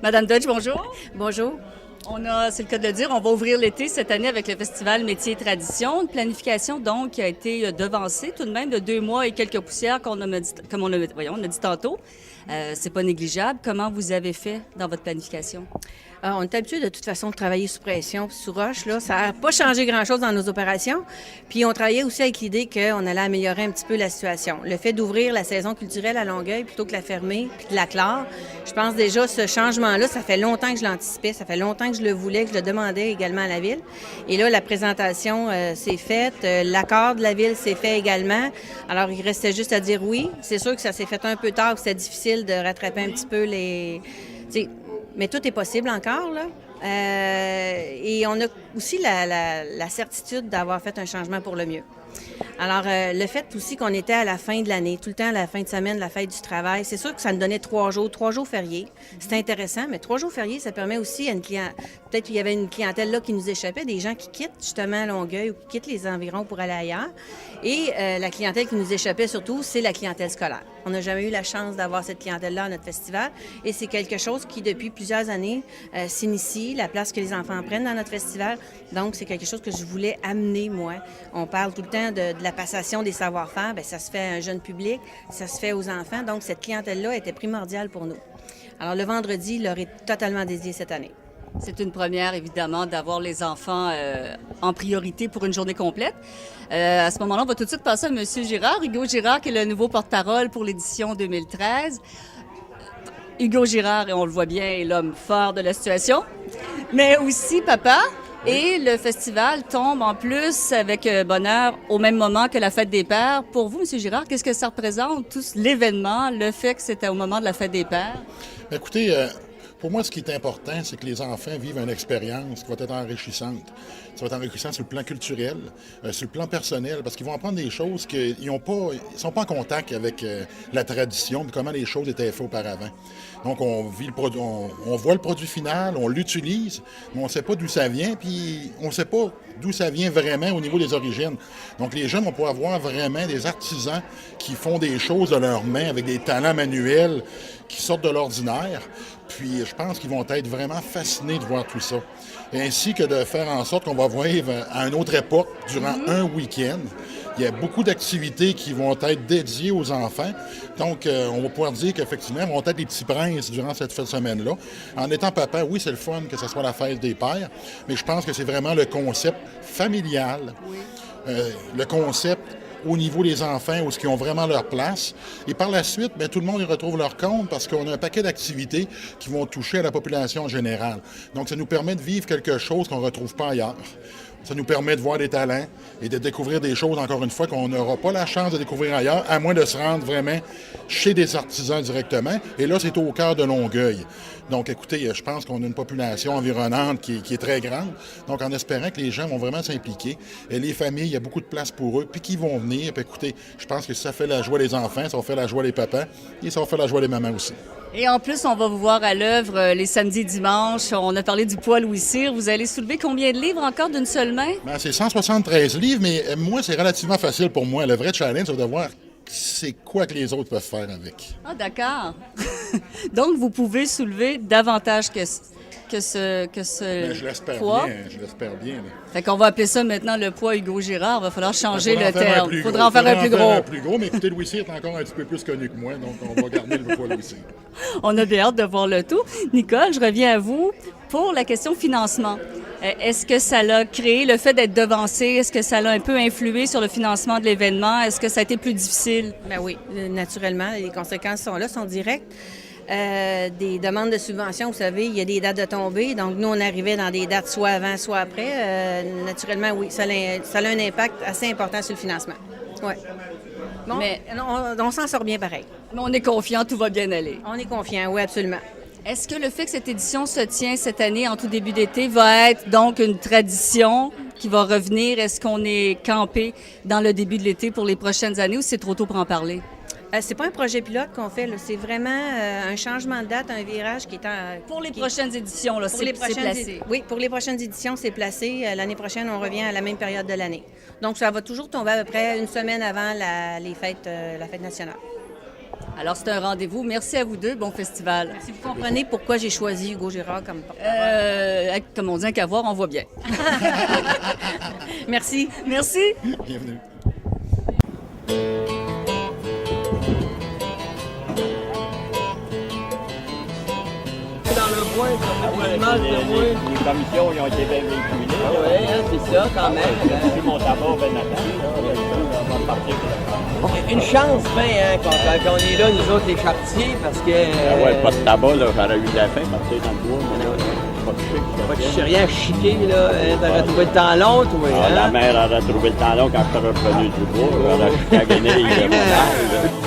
Madame Dodge, bonjour. Bonjour. C'est le cas de le dire, on va ouvrir l'été cette année avec le festival Métiers et Traditions. Une planification donc qui a été devancée tout de même de 2 mois et quelques poussières comme on a dit tantôt. C'est pas négligeable. Comment vous avez fait dans votre planification? On est habitué de toute façon de travailler sous pression puis sous roche. Là. Ça n'a pas changé grand-chose dans nos opérations. Puis on travaillait aussi avec l'idée qu'on allait améliorer un petit peu la situation. Le fait d'ouvrir la saison culturelle à Longueuil plutôt que la fermer puis de la clore, je pense déjà ce changement-là, ça fait longtemps que je l'anticipais, ça fait longtemps que je le voulais, que je le demandais également à la Ville. Et là, la présentation s'est faite, l'accord de la Ville s'est fait également. Alors, il restait juste à dire oui. C'est sûr que ça s'est fait un peu tard, que c'était difficile de rattraper un petit peu les... Mais tout est possible encore, là. Et on a aussi la certitude d'avoir fait un changement pour le mieux. Alors, le fait aussi qu'on était à la fin de l'année, tout le temps à la fin de semaine, la fête du travail, c'est sûr que ça nous donnait 3 jours fériés. C'est intéressant, mais 3 jours fériés, ça permet aussi à une clientèle, peut-être qu'il y avait une clientèle là qui nous échappait, des gens qui quittent justement Longueuil ou qui quittent les environs pour aller ailleurs. Et la clientèle qui nous échappait surtout, c'est la clientèle scolaire. On n'a jamais eu la chance d'avoir cette clientèle-là à notre festival et c'est quelque chose qui, depuis plusieurs années, s'initie, la place que les enfants prennent dans notre festival. Donc, c'est quelque chose que je voulais amener, moi. On parle tout le temps de la passation des savoir-faire. Bien, ça se fait à un jeune public, ça se fait aux enfants. Donc, cette clientèle-là était primordiale pour nous. Alors, le vendredi leur est totalement dédié cette année. C'est une première, évidemment, d'avoir les enfants en priorité pour une journée complète. À ce moment-là, on va tout de suite passer à M. Girard. Hugo Girard, qui est le nouveau porte-parole pour l'édition 2013. Hugo Girard, et on le voit bien, est l'homme fort de la situation, mais aussi papa. Et le festival tombe en plus avec bonheur au même moment que la Fête des Pères. Pour vous, M. Girard, qu'est-ce que ça représente, tout l'événement, le fait que c'était au moment de la Fête des Pères? Écoutez, pour moi, ce qui est important, c'est que les enfants vivent une expérience qui va être enrichissante. Ça va être enrichissant sur le plan culturel, sur le plan personnel, parce qu'ils vont apprendre des choses qu'ils ne sont pas en contact avec la tradition, puis comment les choses étaient faites auparavant. Donc, on voit le produit final, on l'utilise, mais on ne sait pas d'où ça vient, puis on ne sait pas d'où ça vient vraiment au niveau des origines. Donc, les jeunes vont pouvoir voir vraiment des artisans qui font des choses de leurs mains avec des talents manuels qui sortent de l'ordinaire. Puis, je pense qu'ils vont être vraiment fascinés de voir tout ça. Ainsi que de faire en sorte qu'on va vivre à une autre époque durant un week-end. Il y a beaucoup d'activités qui vont être dédiées aux enfants. Donc, on va pouvoir dire qu'effectivement, ils vont être les petits princes durant cette semaine-là. En étant papa, oui, c'est le fun que ce soit la fête des pères, mais je pense que c'est vraiment le concept familial, le concept au niveau des enfants, où ils ont vraiment leur place. Et par la suite, bien, tout le monde y retrouve leur compte parce qu'on a un paquet d'activités qui vont toucher à la population en général. Donc, ça nous permet de vivre quelque chose qu'on ne retrouve pas ailleurs. Ça nous permet de voir des talents et de découvrir des choses, encore une fois, qu'on n'aura pas la chance de découvrir ailleurs, à moins de se rendre vraiment chez des artisans directement. Et là, c'est au cœur de Longueuil. Donc, écoutez, je pense qu'on a une population environnante qui est très grande. Donc, en espérant que les gens vont vraiment s'impliquer. Et les familles, il y a beaucoup de place pour eux, puis qui vont venir. Puis écoutez, je pense que ça fait la joie des enfants, ça va faire la joie des papas et ça va faire la joie des mamans aussi. Et en plus, on va vous voir à l'œuvre les samedis et dimanches. On a parlé du poids Louis Cyr. Vous allez soulever combien de livres encore d'une seule main? Bien, c'est 173 livres, mais moi, c'est relativement facile pour moi. Le vrai challenge, c'est de voir c'est quoi que les autres peuvent faire avec. Ah, d'accord. Donc, vous pouvez soulever davantage que ce Mais je l'espère poids. bien, je l'espère bien. Là. Fait qu'on va appeler ça maintenant le poids Hugo Girard. Il va falloir changer le terme. Il Faudra en faire un plus gros. un plus gros, mais écoutez, Louis Cyr est encore un petit peu plus connu que moi, donc on va garder le poids Louis Cyr. On a bien hâte de voir le tout. Nicole, je reviens à vous pour la question financement. Est-ce que ça l'a créé, le fait d'être devancé, est-ce que ça l'a un peu influé sur le financement de l'événement? Est-ce que ça a été plus difficile? Bien oui, naturellement, les conséquences sont là, sont directes. Des demandes de subventions, vous savez, il y a des dates de tombée. Donc, nous, on arrivait dans des dates soit avant, soit après. Naturellement, oui, ça a un impact assez important sur le financement. Oui. Bon, mais on s'en sort bien pareil. Mais on est confiant, tout va bien aller. On est confiant, oui, absolument. Est-ce que le fait que cette édition se tient cette année, en tout début d'été, va être donc une tradition qui va revenir? Est-ce qu'on est campé dans le début de l'été pour les prochaines années ou c'est trop tôt pour en parler? C'est pas un projet pilote qu'on fait, là. C'est vraiment un changement de date, un virage qui est en... Pour les prochaines éditions, là, c'est placé. Oui, pour les prochaines éditions, c'est placé. L'année prochaine, on revient à la même période de l'année. Donc, ça va toujours tomber à peu près une semaine avant la fête nationale. Alors, c'est un rendez-vous. Merci à vous deux. Bon festival. Si vous comprenez pourquoi j'ai choisi Hugo Girard comme porte-parole. Comme on dit qu'à voir, on voit bien. Merci. Merci. Bienvenue. Dans le bois, ça fait des images de moi. Les commissions ils ont été bien véhiculées. Ah oui, hein, c'est ça, quand même. J'ai reçu mon tabac ben attends, on va partir pour le Une chance, ben, hein, quand on est là, nous autres, les charretiers, parce que... Ah ouais, pas de tabac, là, j'aurais eu de la faim, partir dans le bois, mais là, pas de chic. Pas de rien chiqué, là. Hein, t'aurais trouvé le temps long, toi, Ah, hein? la mère aurait trouvé le temps long quand je serais revenu du bois, elle aurait chicané le montage.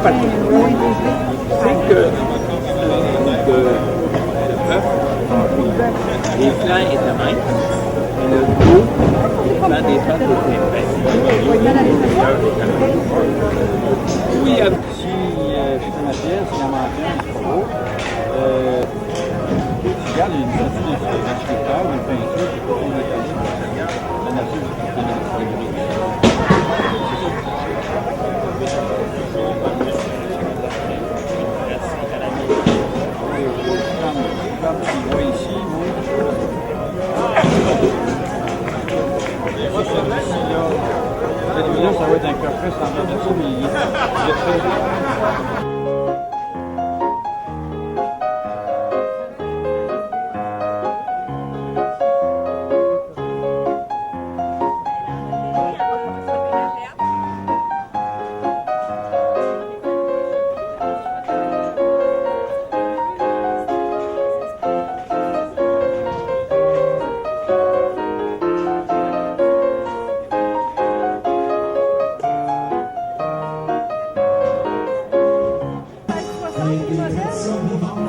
C'est que le bœuf, les flancs est de même, et le dos, les flancs des flancs Oui, si c'est ma pièce, il y a ma pièce, c'est beau. Regarde, il y a une sortie d'un sculpteur, une peinture, qui est pas une métallique, la nature, c'est une comme tu vois ici, celui-là, ça va être un coffret standard de ça, mais il est très...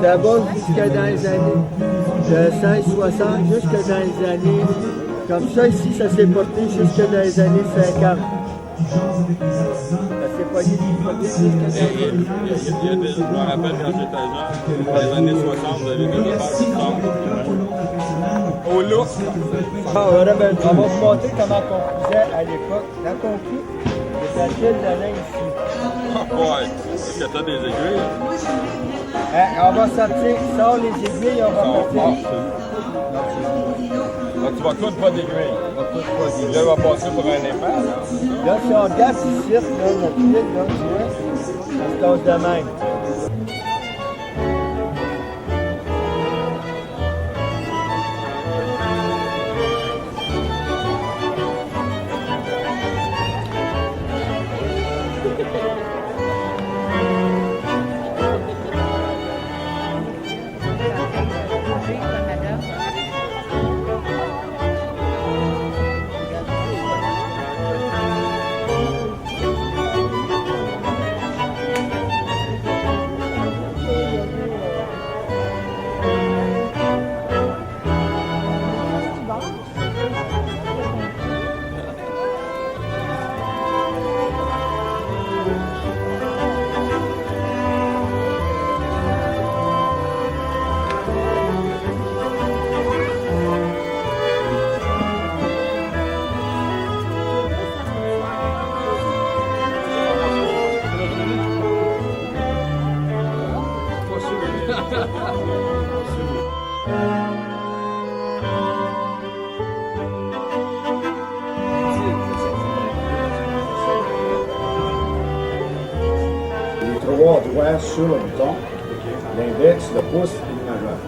Ça va jusque dans les années de 1660, jusque dans les années, comme ça ici, ça s'est porté jusque dans les années 50. Ça s'est pogné jusque dans les années 50. Je me rappelle quand j'étais jeune, dans les années 60, vous avez des affaires qui tombent. Au look! On va vous montrer comment on faisait à l'époque. Quand on coupe, c'est la file de lin ici. Ouais, est-ce que t'as des aiguilles? On va sortir, sort les aiguilles, on va partir. Tu vas coudre pas d'aiguilles. Là, on va passer pour un épais. Là, si on regarde ici, là, notre fil, là, tu vois, ça se casse de même. Les trois doigts sur le bouton, l'index, le pouce et le majeur.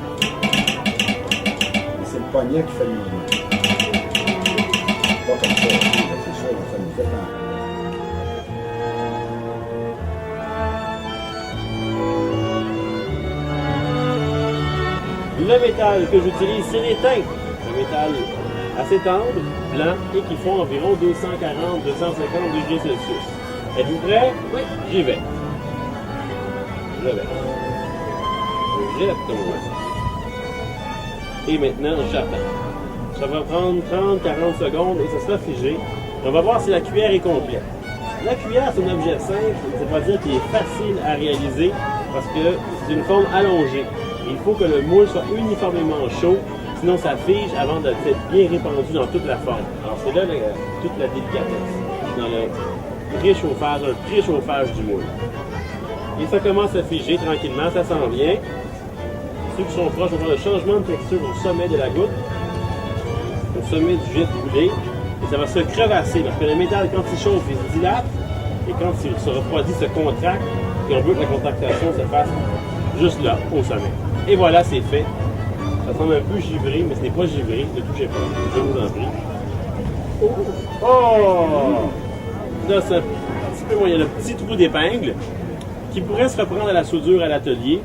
Et c'est le poignet qui fait le mouvement. Pas comme ça, c'est sûr, ça nous fait un... Le métal que j'utilise, c'est l'étain. Un métal assez tendre, blanc et qui font environ 240-250 degrés Celsius. Êtes-vous prêts? Oui. J'y vais. Je vais. Je jette comme voici. Et maintenant, j'attends. Ça va prendre 30-40 secondes et ça sera figé. On va voir si la cuillère est complète. La cuillère, c'est un objet simple, c'est pas dire qu'il est facile à réaliser parce que c'est une forme allongée. Il faut que le moule soit uniformément chaud, sinon ça fige avant d'être bien répandu dans toute la forme. Alors c'est là toute la délicatesse, dans le préchauffage du moule. Et ça commence à figer tranquillement, ça s'en vient. Ceux qui sont proches vont voir le changement de texture au sommet de la goutte, au sommet du jet brûlé, et ça va se crevasser parce que le métal, quand il chauffe, il se dilate, et quand il se refroidit, se contracte, et on veut que la contractation se fasse juste là, au sommet. Et voilà, c'est fait. Ça semble un peu givré, mais ce n'est pas givré. Ne touchez pas. Je vous en prie. Oh! Là, c'est un petit peu moins. Il y a le petit trou d'épingle qui pourrait se reprendre à la soudure à l'atelier.